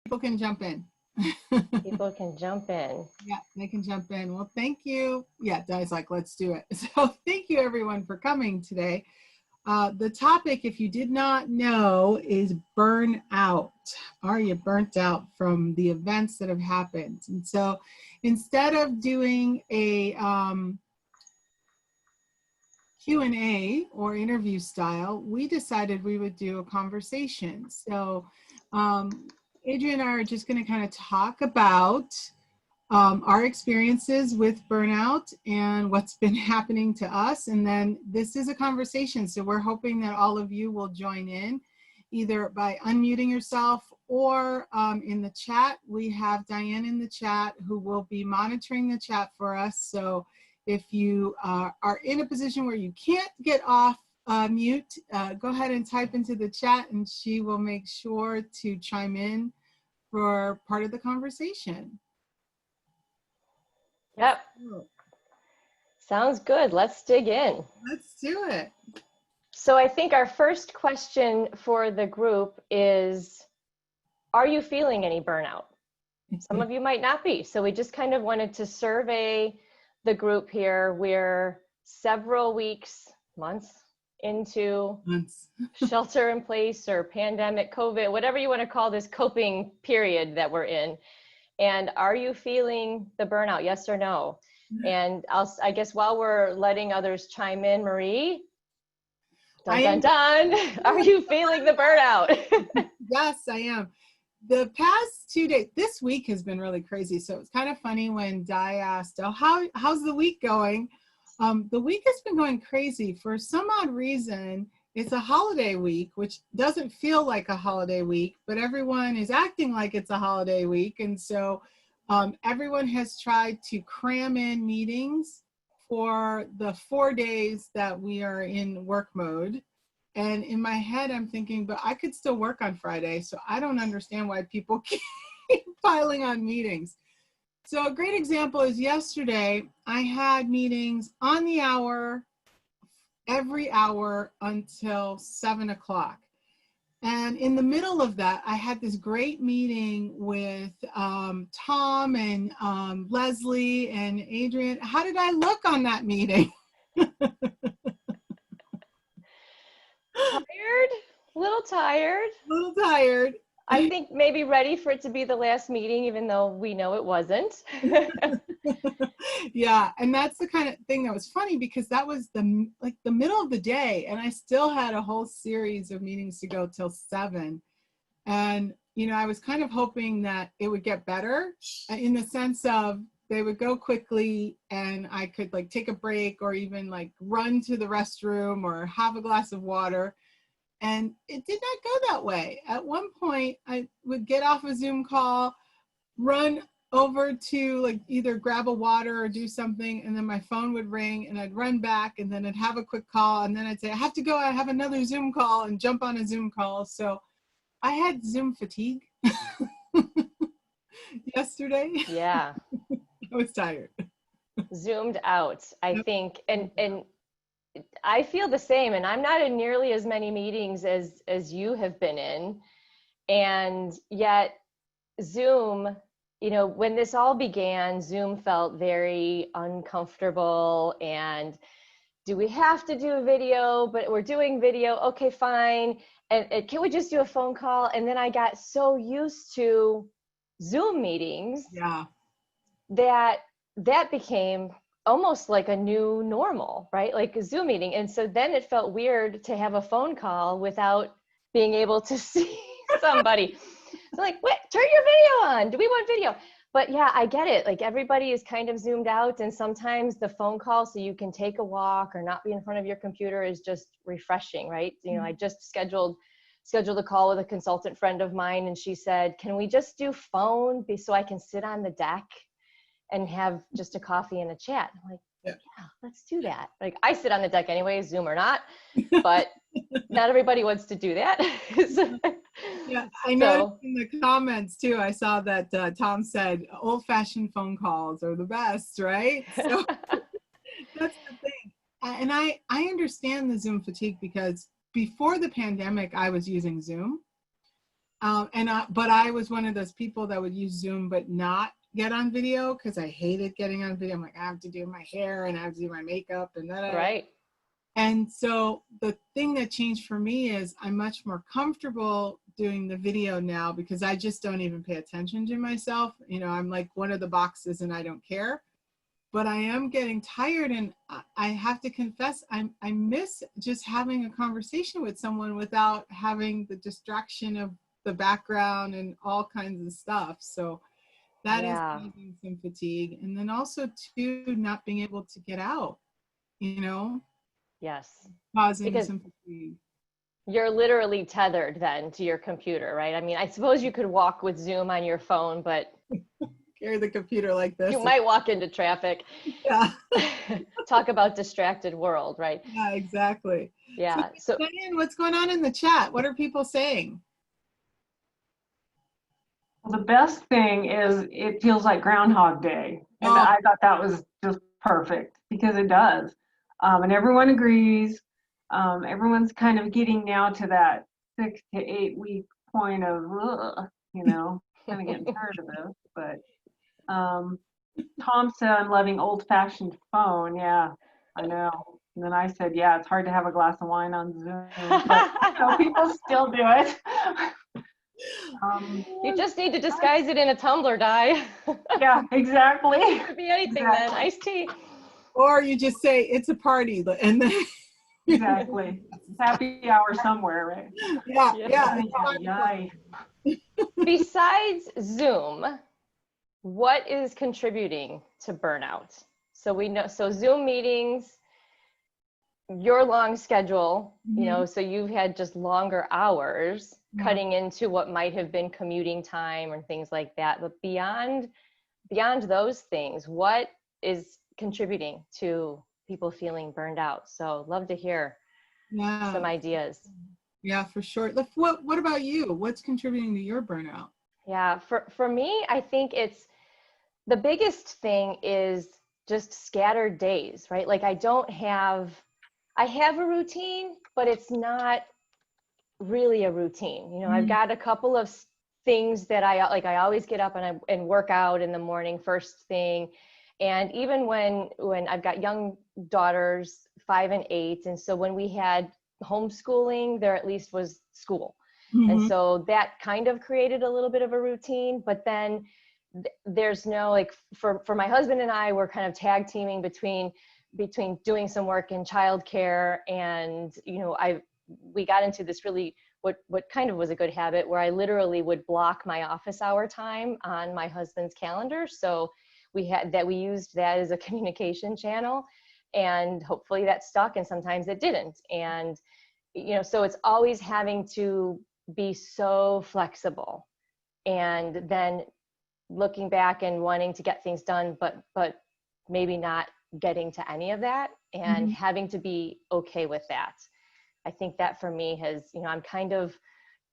People can jump in. People can jump in. Yeah, they can jump in. Well, thank you. Yeah, Di's like, let's do it. So thank you everyone for coming today. The topic, if you did not know, is burnout. Are you burnt out from the events that have happened? And so instead of doing a Q&A or interview style, we decided we would do a conversation. So Adrian and I are just going to kind of talk about our experiences with burnout and what's been happening to us. And then this is a conversation. So we're hoping that all of you will join in either by unmuting yourself or in the chat. We have Diane in the chat who will be monitoring the chat for us. So if you are in a position where you can't get off mute, go ahead and type into the chat and she will make sure to chime in for part of the conversation. Yep. Sounds good. Let's dig in. Let's do it. So I think our first question for the group is, are you feeling any burnout? Some of you might not be. So we just kind of wanted to survey the group here. We're several weeks, months into shelter in place or pandemic, COVID, whatever you want to call this coping period that we're in. And are you feeling the burnout? Yes or no? And I guess while we're letting others chime in, Marie, dun, dun, dun, are you feeling the burnout? Yes, I am. The past 2 days, this week has been really crazy. So it's kind of funny when Di asked, oh, how's the week going? The week has been going crazy. For some odd reason, it's a holiday week, which doesn't feel like a holiday week, but everyone is acting like it's a holiday week. And so everyone has tried to cram in meetings for the 4 days that we are in work mode. And in my head, I'm thinking, but I could still work on Friday. So I don't understand why people keep piling on meetings. So a great example is yesterday, I had meetings on the hour, every hour until 7 o'clock. And in the middle of that, I had this great meeting with Tom and Leslie and Adrian. How did I look on that meeting? Tired? A little tired. A little tired. I think maybe ready for it to be the last meeting, even though we know it wasn't. Yeah, and that's the kind of thing that was funny because that was the middle of the day, and I still had a whole series of meetings to go till 7. And I was kind of hoping that it would get better in the sense of they would go quickly and I could take a break or even run to the restroom or have a glass of water. And it did not go that way. At one point, I would get off a Zoom call, run over to either grab a water or do something, and then my phone would ring and I'd run back and then I'd have a quick call and then I'd say, I have to go, I have another Zoom call, and jump on a Zoom call. So I had Zoom fatigue yesterday. Yeah. I was tired. Zoomed out, I think. And I feel the same, and I'm not in nearly as many meetings as you have been in. And yet Zoom, when this all began, Zoom felt very uncomfortable. And do we have to do a video? But we're doing video. Okay, fine. And can we just do a phone call? And then I got so used to Zoom meetings that became almost like a new normal, right? Like a Zoom meeting. And so then it felt weird to have a phone call without being able to see somebody. So wait, turn your video on. Do we want video? But yeah, I get it. Everybody is kind of zoomed out, and sometimes the phone call so you can take a walk or not be in front of your computer is just refreshing, right? I just scheduled a call with a consultant friend of mine, and she said, can we just do phone so I can sit on the deck and have just a coffee and a chat? I'm like, yeah, let's do that. I sit on the deck anyway, Zoom or not, but not everybody wants to do that. Yeah, I know in the comments too, I saw that Tom said old-fashioned phone calls are the best, right? So that's the thing. And I understand the Zoom fatigue because before the pandemic, I was using Zoom. But I was one of those people that would use Zoom but not get on video because I hated getting on video. I'm like, I have to do my hair and I have to do my makeup and then Right. and so the thing that changed for me is I'm much more comfortable doing the video now because I just don't even pay attention to myself. You know, I'm like one of the boxes and I don't care. But I am getting tired, and I have to confess, I miss just having a conversation with someone without having the distraction of the background and all kinds of stuff. So that is Yeah. causing some fatigue. And then also too, not being able to get out, you know, Yes. causing Because some fatigue. you're literally tethered then to your computer, right? I mean, I suppose you could walk with Zoom on your phone, but Carry the computer like you this. might walk into traffic. Yeah, Talk about distracted world, right? yeah, exactly. So Yeah. So Diane, what's going on in the chat? What are people saying? Well, the best thing is it feels like Groundhog Day. And Oh, I thought that was just perfect because it does. And everyone agrees. Everyone's kind of getting now to that 6 to 8 week point of, ugh, kind of getting tired of this. But Tom said, I'm loving old fashioned phone. Yeah, I know. And then I said, yeah, it's hard to have a glass of wine on Zoom, but people still do it. you just need to disguise it in a tumbler, Di. Yeah, exactly. It could be anything then. Exactly. Iced tea. or you just say it's a party, and then Exactly. Happy hour somewhere, right? yeah, Yeah. yeah. Besides Zoom, what is contributing to burnout? So we know, so Zoom meetings, your long schedule, so you've had just longer hours cutting into what might have been commuting time or things like that. But beyond those things, what is contributing to people feeling burned out? So love to hear some ideas. Yeah, for sure. Look, what about you? What's contributing to your burnout? Yeah, for me, I think it's the biggest thing is just scattered days, right? Like I have a routine, but it's not really a routine. I've got a couple of things that I always get up and work out in the morning first thing. And even when I've got young daughters, 5 and 8, and so when we had homeschooling, there at least was school. And so that kind of created a little bit of a routine, but then there's no, like, for my husband and I, we're kind of tag teaming between doing some work in childcare, and we got into this really what kind of was a good habit where I literally would block my office hour time on my husband's calendar. So we used that as a communication channel, and hopefully that stuck, and sometimes it didn't. And so it's always having to be so flexible, and then looking back and wanting to get things done, but maybe not getting to any of that, and having to be okay with that. I think that for me has, I'm kind of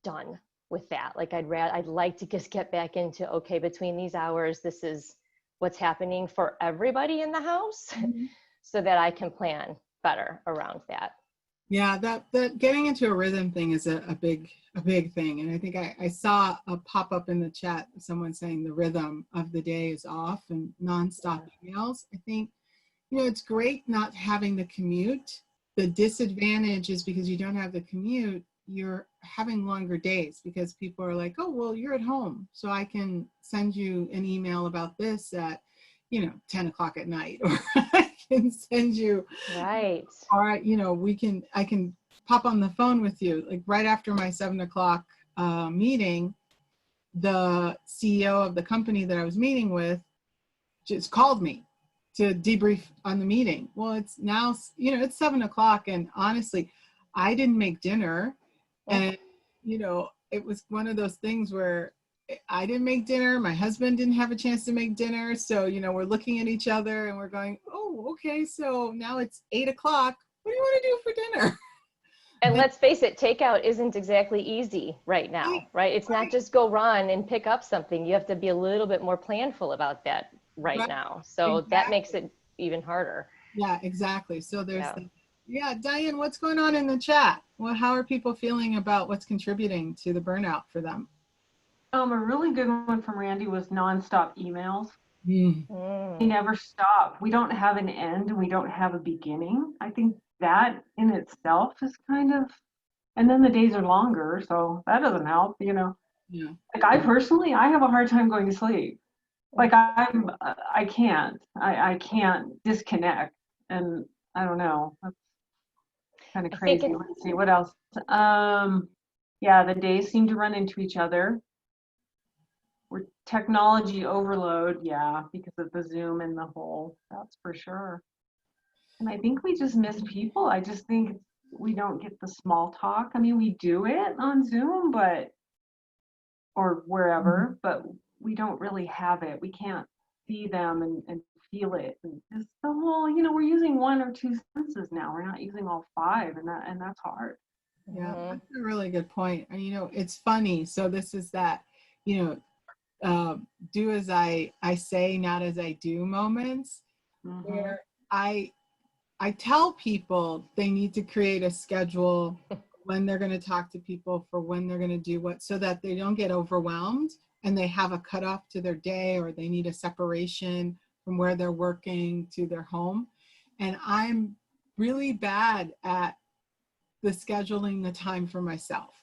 done with that. Like I'd like to just get back into, okay, between these hours, this is what's happening for everybody in the house, so that I can plan better around that. Yeah, that getting into a rhythm thing is a big thing. And I think I saw a pop up in the chat, someone saying the rhythm of the day is off and nonstop emails. I think, it's great not having the commute. The disadvantage is because you don't have the commute, you're having longer days because people are like, oh, well, you're at home, so I can send you an email about this at, 10 o'clock at night, or I can send you, right. Or, I can pop on the phone with you. Like right after my 7 o'clock meeting, the CEO of the company that I was meeting with just called me to debrief on the meeting. Well, it's now, it's 7 o'clock, and honestly, I didn't make dinner. And, it was one of those things where I didn't make dinner. My husband didn't have a chance to make dinner. So, we're looking at each other and we're going, oh, okay. So now it's 8 o'clock. What do you want to do for dinner? And let's face it, takeout isn't exactly easy right now, right? It's not just go run and pick up something. You have to be a little bit more planful about that right now. So that makes it even harder. Yeah, exactly. So there's Diane, what's going on in the chat? How are people feeling about what's contributing to the burnout for them? A really good one from Randy was nonstop emails. Mm. They Mm. never stop. We don't have an end. We don't have a beginning. I think that in itself is kind of, and then the days are longer, so that doesn't help, you know. Yeah. Like I personally, I have a hard time going to sleep. Like I can't. I can't disconnect, and I don't know. That's kind of I think crazy. it's Let's see what else. Um, yeah, the days seem to run into each other. We're technology overload, yeah, because of the Zoom and the whole. That's for sure. And I think we just miss people. I just think we don't get the small talk. I mean, we do it on Zoom, but or Mhm. wherever, but we don't really have it. We can't see them and feel it. And just the whole, you know, we're using one or two senses now. We're not using all five, and that's hard. Yeah, mhm. that's a really good point. And it's funny. So this is that, you know, do as I say, not as I do moments, Mm-hmm. where I I tell people they need to create a schedule when they're going to talk to people for when they're going to do what, so that they don't get overwhelmed and they have a cutoff to their day, or they need a separation from where they're working to their home. And I'm really bad at the scheduling the time for myself.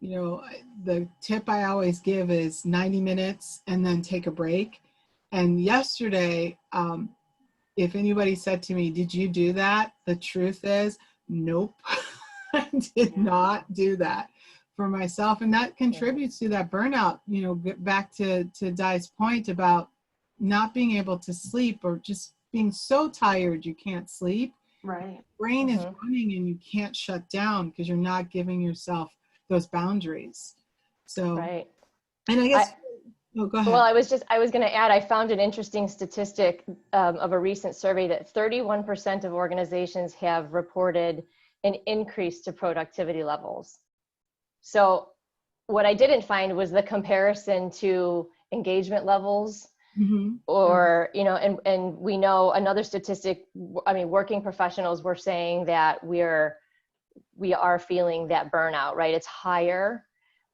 The tip I always give is 90 minutes and then take a break. And yesterday, if anybody said to me, "Did you do that?" The truth is, nope, I did Yeah. not do that for myself. And that Mhm. contributes to that burnout. Get back to Di's point about not being able to sleep, or just being so tired you can't sleep. Right. Brain is Mhm. running and you can't shut down because you're not giving yourself those boundaries. So, Right. and I I guess, oh, go Well, ahead. I was going to add, I found an interesting statistic of a recent survey that 31% of organizations have reported an increase to productivity levels. So what I didn't find was the comparison to engagement levels, Hmm. or, and we know another statistic. I mean, working professionals were saying that we are feeling that burnout, right? It's higher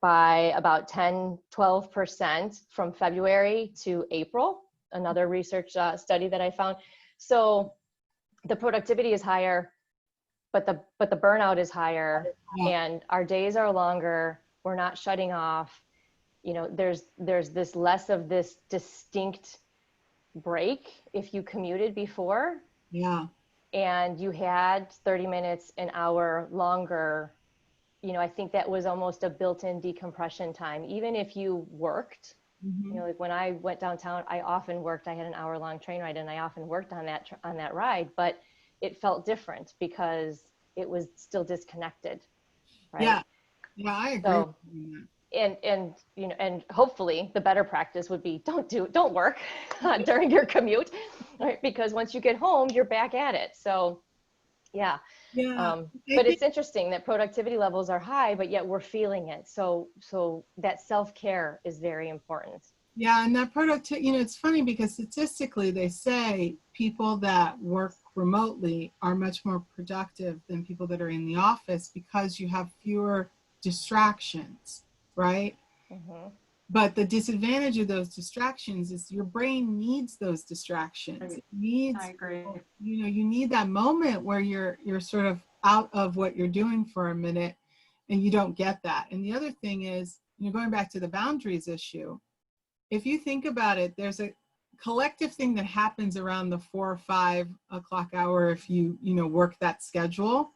by about 10, 12% from February to April, another research study that I found. So the productivity is higher, but the burnout is higher, Yeah. and our days are longer. We're not shutting off. There's this less of this distinct break if you commuted before Yeah. and you had 30 minutes, an hour longer. I think that was almost a built-in decompression time. Even if you worked, Hmm. like when I went downtown, I often worked. I had an hour-long train ride, and I often worked on that ride. But it felt different because it was still disconnected, right? Yeah. Yeah. I agree with So, you on that. and hopefully the better practice would be don't work during your commute, right? Because once you get home, you're back at it. So, yeah. Yeah, I But think, it's interesting that productivity levels are high, but yet we're feeling it. So that self-care is very important. yeah, and that productivity, it's funny because statistically they say people that work remotely are much more productive than people that are in the office because you have fewer distractions, right? Hmm. But the disadvantage of those distractions is your brain needs those distractions. Right. It needs, I agree. you need that moment where you're sort of out of what you're doing for a minute, and you don't get that. And the other thing is, going back to the boundaries issue, if you think about it, there's a collective thing that happens around the 4 or 5 o'clock hour if you work that schedule,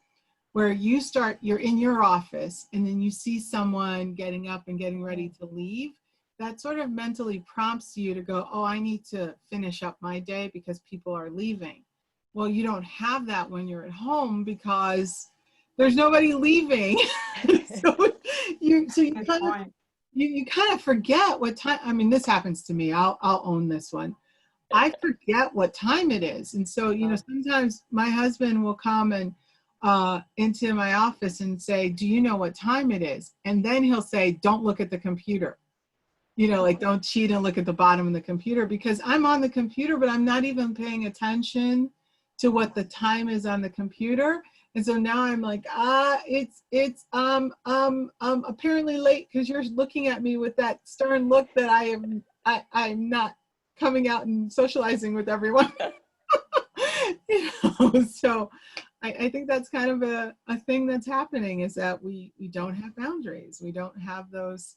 where you're in your office and then you see someone getting up and getting ready to leave. That sort of mentally prompts you to go, oh, I need to finish up my day because people are leaving. Well, you don't have that when you're at home because there's nobody leaving. so you Good kind of point. you kind of forget what time. I mean, this happens to me. I'll own this one. I forget what time it is. And so, sometimes my husband will come and into my office and say, "Do you know what time it is?" And then he'll say, "Don't look at the computer." Like, don't cheat and look at the bottom of the computer, because I'm on the computer, but I'm not even paying attention to what the time is on the computer. And so now I'm like, it's apparently late because you're looking at me with that stern look that I'm not coming out and socializing with everyone. So I think that's kind of a thing that's happening, is that we don't have boundaries. We don't have those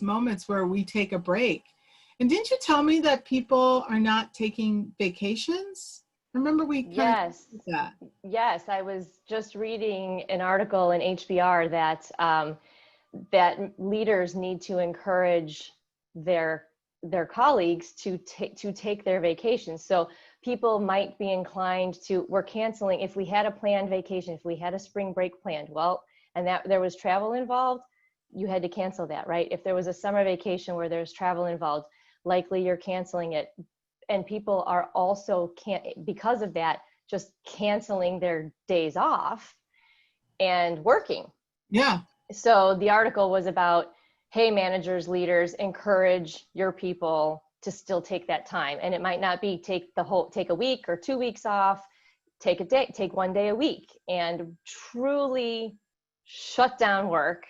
moments where we take a break. And didn't you tell me that people are not taking vacations? Remember we kind of did that. Yes, I was just reading an article in HBR that that leaders need to encourage their colleagues to take their vacations. So people might be inclined to, we're canceling, if we had a planned vacation, if we had a spring break planned, well, and that there was travel involved, you had to cancel that, right? If there was a summer vacation where there's travel involved, likely you're canceling it. And people are also because of that, just canceling their days off and working. Yeah. So the article was about, hey, managers, leaders, encourage your people to still take that time. And it might not be take a week or 2 weeks off, take 1 day a week, and truly shut down work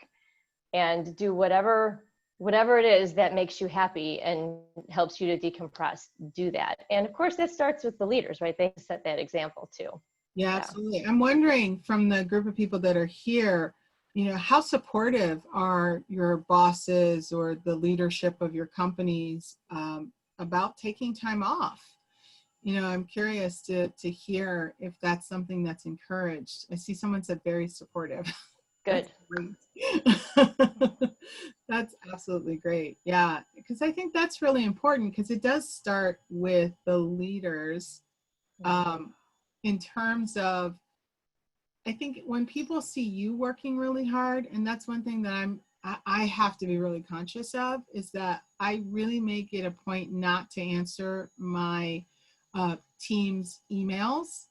and do whatever it is that makes you happy and helps you to decompress. Do that. And of course that starts with the leaders, right? They set that example too. Yeah, absolutely. I'm wondering, from the group of people that are here, how supportive are your bosses or the leadership of your companies about taking time off? I'm curious to hear if that's something that's encouraged. I see someone said very supportive. Good. That's absolutely great. Yeah, because I think that's really important, because it does start with the leaders in terms of, I think when people see you working really hard, and that's one thing that I have to be really conscious of, is that I really make it a point not to answer my team's emails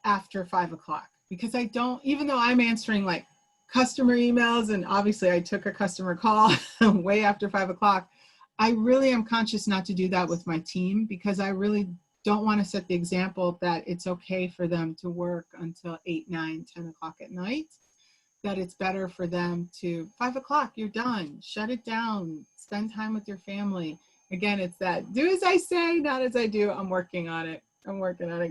after 5 o'clock, because I don't, even though I'm answering like customer emails, and obviously I took a customer call way after 5 o'clock, I really am conscious not to do that with my team, because I really don't want to set the example that it's okay for them to work until 8, 9, 10 o'clock at night, that it's better for them to 5 o'clock, you're done, shut it down, spend time with your family. Again, it's that do as I say, not as I do. I'm working on it,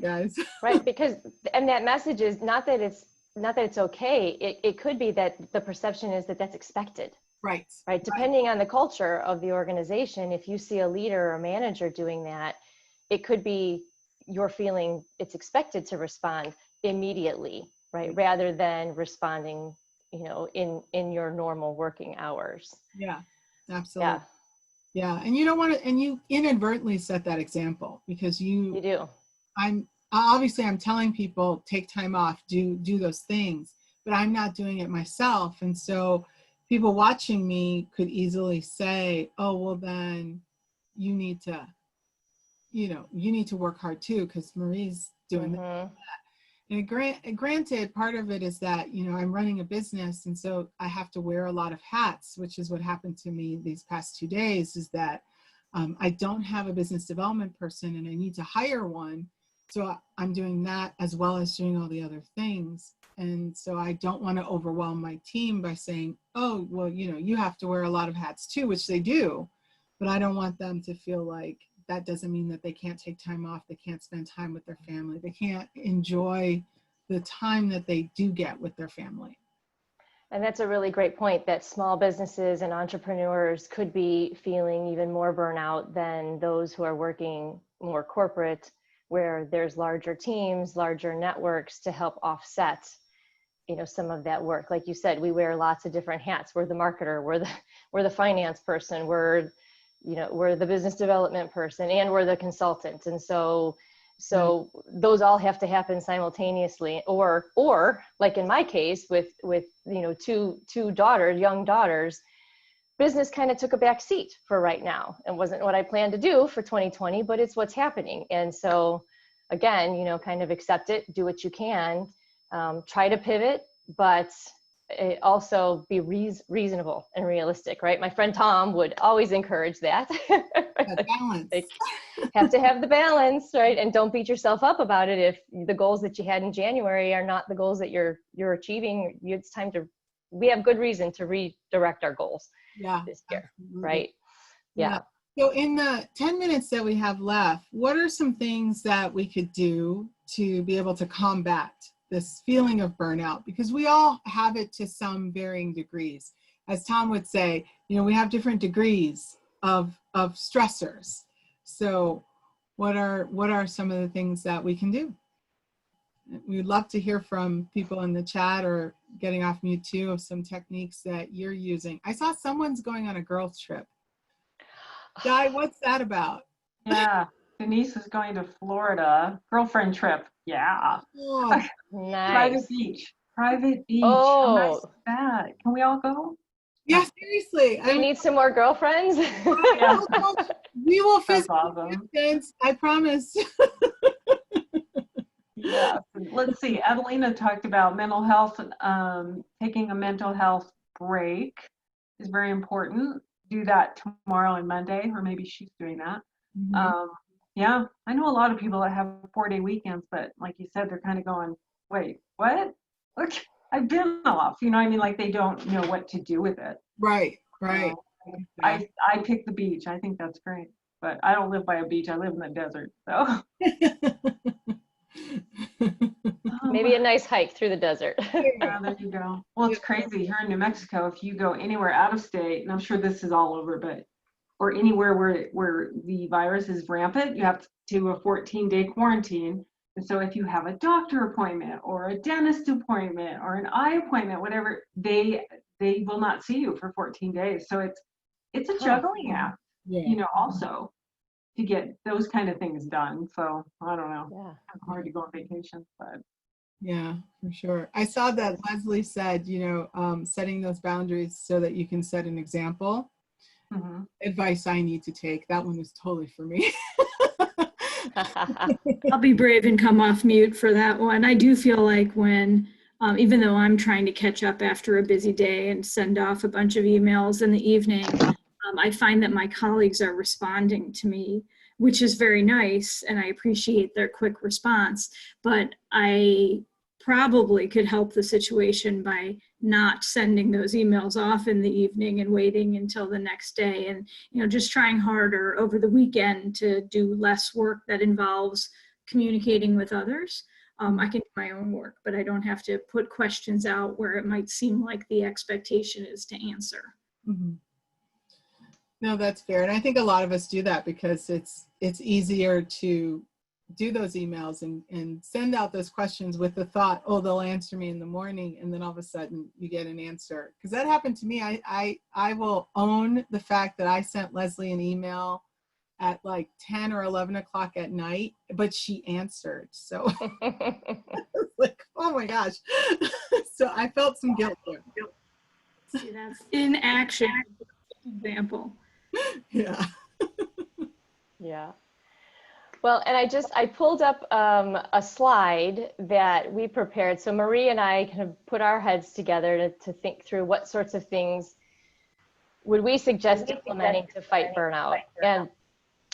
guys. Right, because, and that message is not that it's okay. It could be that the perception is that that's expected. Right. Depending on the culture of the organization, if you see a leader or manager doing that, it could be you're feeling it's expected to respond immediately, right? Rather than responding, in your normal working hours. Yeah, absolutely. Yeah. And you don't want to, and you inadvertently set that example, because you do. I'm telling people, take time off, do those things, but I'm not doing it myself. And so people watching me could easily say, oh, well, then you need to work hard too, because Marie's doing that. And granted, part of it is that, I'm running a business, and so I have to wear a lot of hats, which is what happened to me these past 2 days, is that I don't have a business development person, and I need to hire one. So I'm doing that as well as doing all the other things. And so I don't want to overwhelm my team by saying, oh, well, you have to wear a lot of hats too, which they do. But I don't want them to feel like that doesn't mean that they can't take time off. They can't spend time with their family. They can't enjoy the time that they do get with their family. And that's a really great point, that small businesses and entrepreneurs could be feeling even more burnout than those who are working more corporate, where there's larger teams, larger networks to help offset, some of that work. Like you said, we wear lots of different hats. We're the marketer, we're the finance person, we're the business development person, and we're the consultant. And so those all have to happen simultaneously, or like in my case with two daughters, young daughters, business kind of took a back seat for right now, and wasn't what I planned to do for 2020, but it's what's happening. And so again, kind of accept it, do what you can, try to pivot, but also be reasonable and realistic, right? My friend Tom would always encourage that. That balance. Like, have to have the balance, right? And don't beat yourself up about it if the goals that you had in January are not the goals that you're achieving. It's time to, we have good reason to redirect our goals this year, absolutely. right? Yeah. So in the 10 minutes that we have left, what are some things that we could do to be able to combat this feeling of burnout? Because we all have it to some varying degrees. As Tom would say, we have different degrees of stressors. So what are some of the things that we can do? We'd love to hear from people in the chat or getting off mute too of some techniques that you're using. I saw someone's going on a girls trip. Di, what's that about? Yeah, Denise is going to Florida. Girlfriend trip. Yeah. Oh, nice. Private beach. Private beach. Oh, how nice is that? Can we all go? yeah, seriously. We need some more girlfriends. Yeah. We will That's physically awesome. distance, I promise. Yeah. Let's see. Adelina talked about mental health. Taking a mental health break is very important. Do that tomorrow and Monday, or maybe she's doing that. Yeah, I know a lot of people that have 4-day weekends, but like you said, they're kind of going, wait, what? Look, I've been off. You know what I mean? Like they don't know what to do with it. Right. I pick the beach. I think that's great. But I don't live by a beach. I live in the desert. So Maybe a nice hike through the desert. yeah, there you go. Well, it's crazy here in New Mexico. If you go anywhere out of state, and I'm sure this is all over, but or anywhere where the virus is rampant, you have to do a 14-day quarantine. And so if you have a doctor appointment or a dentist appointment or an eye appointment, whatever, they will not see you for 14 days. So it's a juggling act, also to get those kind of things done. So I don't know. Yeah. It's hard to go on vacation, but yeah, for sure. I saw that Leslie said, setting those boundaries so that you can set an example. Advice I need to take. That one is totally for me. I'll be brave and come off mute for that one. I do feel like when, even though I'm trying to catch up after a busy day and send off a bunch of emails in the evening, I find that my colleagues are responding to me, which is very nice, and I appreciate their quick response. But I probably could help the situation by not sending those emails off in the evening and waiting until the next day, and just trying harder over the weekend to do less work that involves communicating with others. I can do my own work, but I don't have to put questions out where it might seem like the expectation is to answer. No, that's fair. And I think a lot of us do that because it's easier to do those emails and send out those questions with the thought, oh, they'll answer me in the morning. And then all of a sudden you get an answer. Because that happened to me. I will own the fact that I sent Leslie an email at like 10 or 11 o'clock at night, but she answered. So like, oh my gosh. So I felt some guilt there. See, that's in action example. Yeah. Yeah. Well, and I pulled up a slide that we prepared. So Marie and I kind of put our heads together to think through what sorts of things would we suggest implementing to fight burnout. And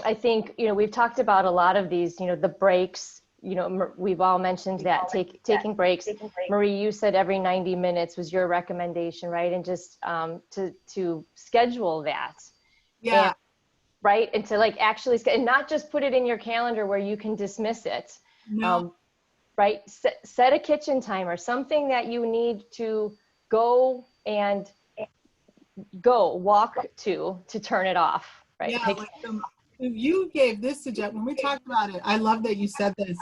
I think, we've talked about a lot of these, the breaks, we've all mentioned that taking breaks. Marie, you said every 90 minutes was your recommendation, right? And just to schedule that. Yeah. And, right. And to like actually, and not just put it in your calendar where you can dismiss it. No. Right. Set a kitchen timer, something that you need to go walk to turn it off. Right. Yeah, you gave this suggestion when we talked about it. I love that you said this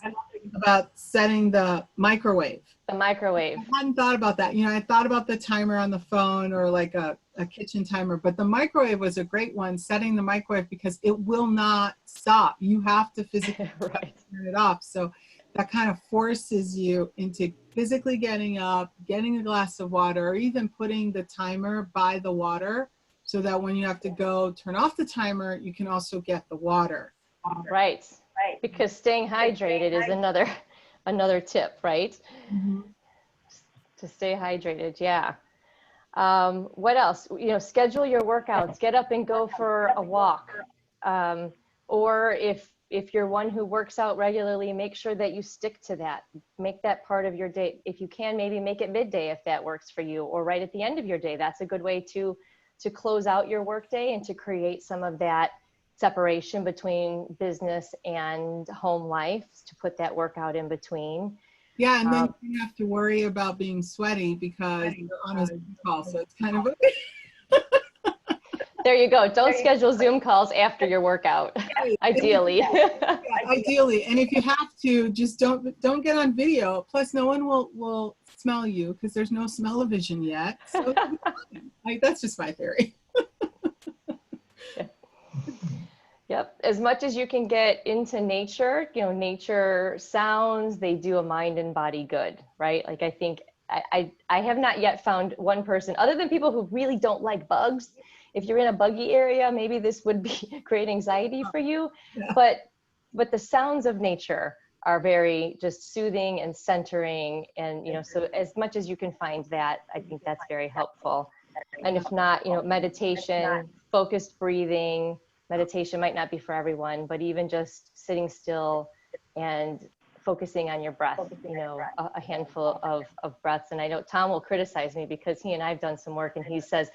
about setting the microwave. The microwave. I hadn't thought about that. I thought about the timer on the phone or like a kitchen timer, but the microwave was a great one, setting the microwave, because it will not stop. You have to physically turn it off. So that kind of forces you into physically getting up, getting a glass of water, or even putting the timer by the water so that when you have to go turn off the timer, you can also get the water. Right. Because staying hydrated is another tip, right? To stay hydrated. Yeah. What else? Schedule your workouts, get up and go for a walk. Or if you're one who works out regularly, make sure that you stick to that. Make that part of your day. If you can, maybe make it midday if that works for you, or right at the end of your day. That's a good way to close out your workday and to create some of that separation between business and home life, to put that workout in between. Yeah, and then you don't have to worry about being sweaty because you're on a Zoom call, so it's kind of a There you go. Don't schedule Zoom calls after your workout, ideally. Yeah, ideally. And if you have to, just don't get on video. Plus, no one will smell you because there's no smell-o-vision yet. So like, that's just my theory. Yep. As much as you can get into nature, nature sounds, they do a mind and body good, right? Like, I think I have not yet found one person, other than people who really don't like bugs. If you're in a buggy area, maybe this would be great anxiety for you. Yeah. But the sounds of nature are very just soothing and centering. And, so as much as you can find that, I think that's very helpful. And if not, meditation, focused breathing. Meditation might not be for everyone, but even just sitting still and focusing on your breath, a handful of breaths. And I know Tom will criticize me because he and I have done some work, and he says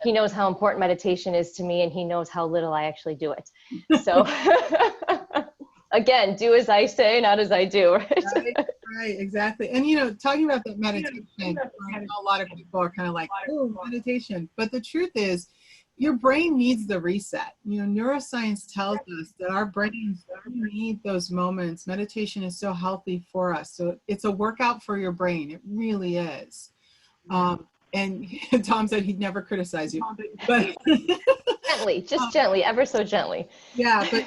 he knows how important meditation is to me, and he knows how little I actually do it. So again, do as I say, not as I do. Right, exactly. And talking about that meditation, I know a lot of people are kind of like, oh, meditation. But the truth is, your brain needs the reset. Neuroscience tells us that our brains need those moments. Meditation is so healthy for us. So it's a workout for your brain. It really is. And Tom said he'd never criticize you, but gently, ever so gently. Yeah, but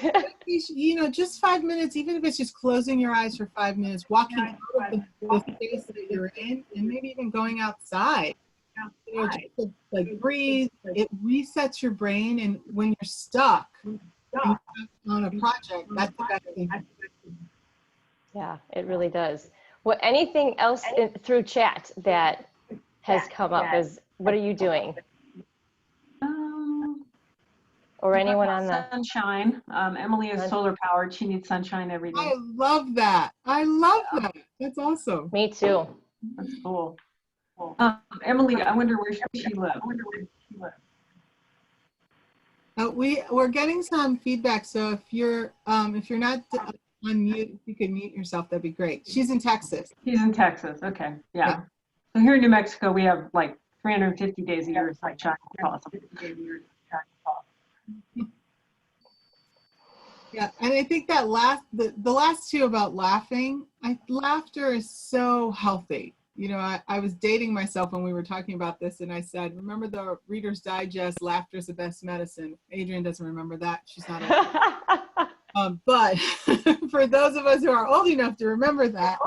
just 5 minutes, even if it's just closing your eyes for 5 minutes, walking out of the space that you're in, and maybe even going outside. Just to, like, breathe. It resets your brain, and when you're stuck on a project, that's the best thing. Yeah, it really does. Well, anything else through chat that has come up? What are you doing? Or anyone on the sunshine? Emily is solar powered. She needs sunshine every day. I love that. That's awesome. Me too. That's cool. Emily, I wonder where she lives. We're getting some feedback, so if you're not on mute, if you could mute yourself, that'd be great. She's in Texas. She's in Texas. Okay, yeah. So here in New Mexico, we have like 350 days a year of sunshine. Yeah, and I think that the last two about laughing, laughter is so healthy. I was dating myself when we were talking about this, and I said, remember the Reader's Digest, laughter is the best medicine. Adrienne doesn't remember that. She's not old. But for those of us who are old enough to remember that,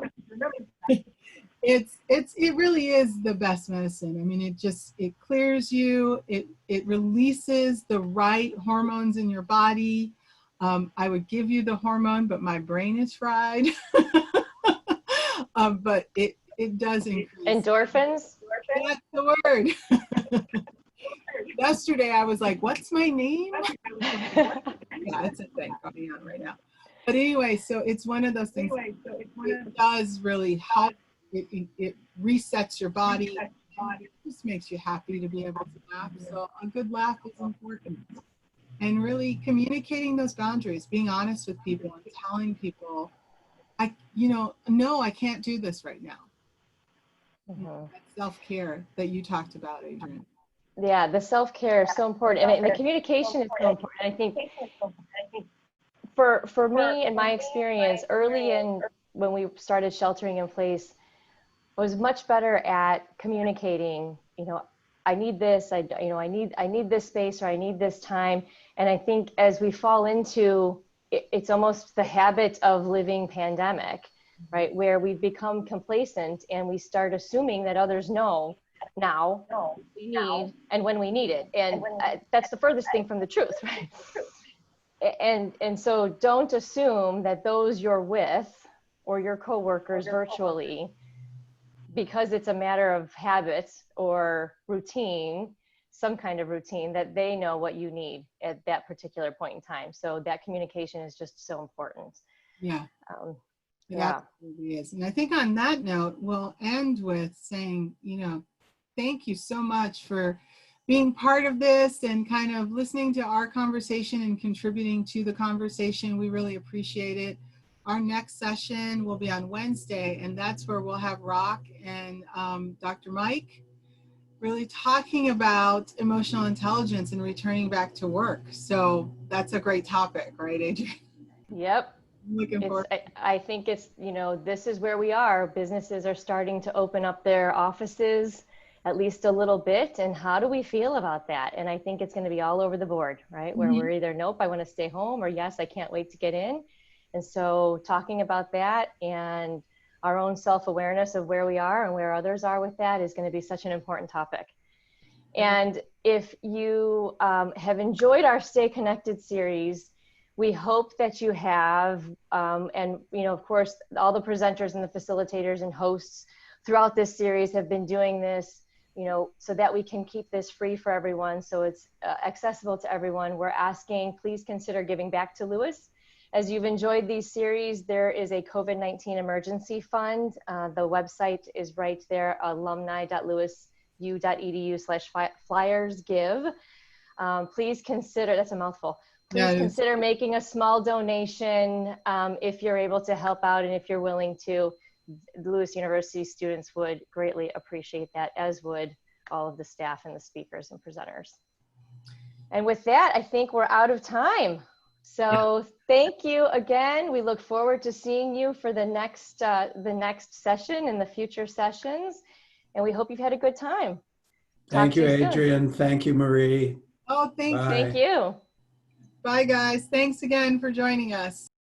it really is the best medicine. I mean, it clears you. It releases the right hormones in your body. I would give you the hormone, but my brain is fried. But it does increase. Endorphins? That's the word. Yesterday, I was like, what's my name? Yeah, it's a thing going on right now. But anyway, so it's one of those things. It does really help. It resets your body. It just makes you happy to be able to laugh. So a good laugh is important. And really communicating those boundaries, being honest with people and telling people, no, I can't do this right now. That self-care that you talked about, Adrienne. Yeah, the self-care is so important. And the communication is so important. I think for me and my experience early when we started sheltering in place, I was much better at communicating, I need this, I need this space, or I need this time. And I think as we fall into, it's almost the habit of living pandemic, right? Where we become complacent and we start assuming that others know now we need and when we need it. And that's the furthest thing from the truth, right? And so don't assume that those you're with or your coworkers virtually because it's a matter of habit or routine, some kind of routine, that they know what you need at that particular point in time. So that communication is just so important. Yeah. It Yeah. absolutely is. And I think on that note, we'll end with saying, thank you so much for being part of this and kind of listening to our conversation and contributing to the conversation. We really appreciate it. Our next session will be on Wednesday, and that's where we'll have Rock and Dr. Mike really talking about emotional intelligence and returning back to work. So that's a great topic, right, Adrienne? Yep. I'm looking forward. I think it's, this is where we are. Businesses are starting to open up their offices at least a little bit. And how do we feel about that? And I think it's going to be all over the board, right? Where we're either, nope, I want to stay home, or yes, I can't wait to get in. And so talking about that and our own self-awareness of where we are and where others are with that is going to be such an important topic. And if you have enjoyed our Stay Connected series, we hope that you have, and of course, all the presenters and the facilitators and hosts throughout this series have been doing this, so that we can keep this free for everyone, so it's accessible to everyone. We're asking, please consider giving back to Lewis. As you've enjoyed these series, there is a COVID-19 emergency fund. The website is right there, alumni.lewisu.edu/flyers-give. Please consider, that's a mouthful. Please consider making a small donation if you're able to help out, and if you're willing to. The Lewis University students would greatly appreciate that, as would all of the staff and the speakers and presenters. And with that, I think we're out of time. So thank you again. We look forward to seeing you for the next session and the future sessions. And we hope you've had a good time. Thank you, Adrienne. Thank you, Marie. Oh, thank you. Thank you. Bye, guys. Thanks again for joining us.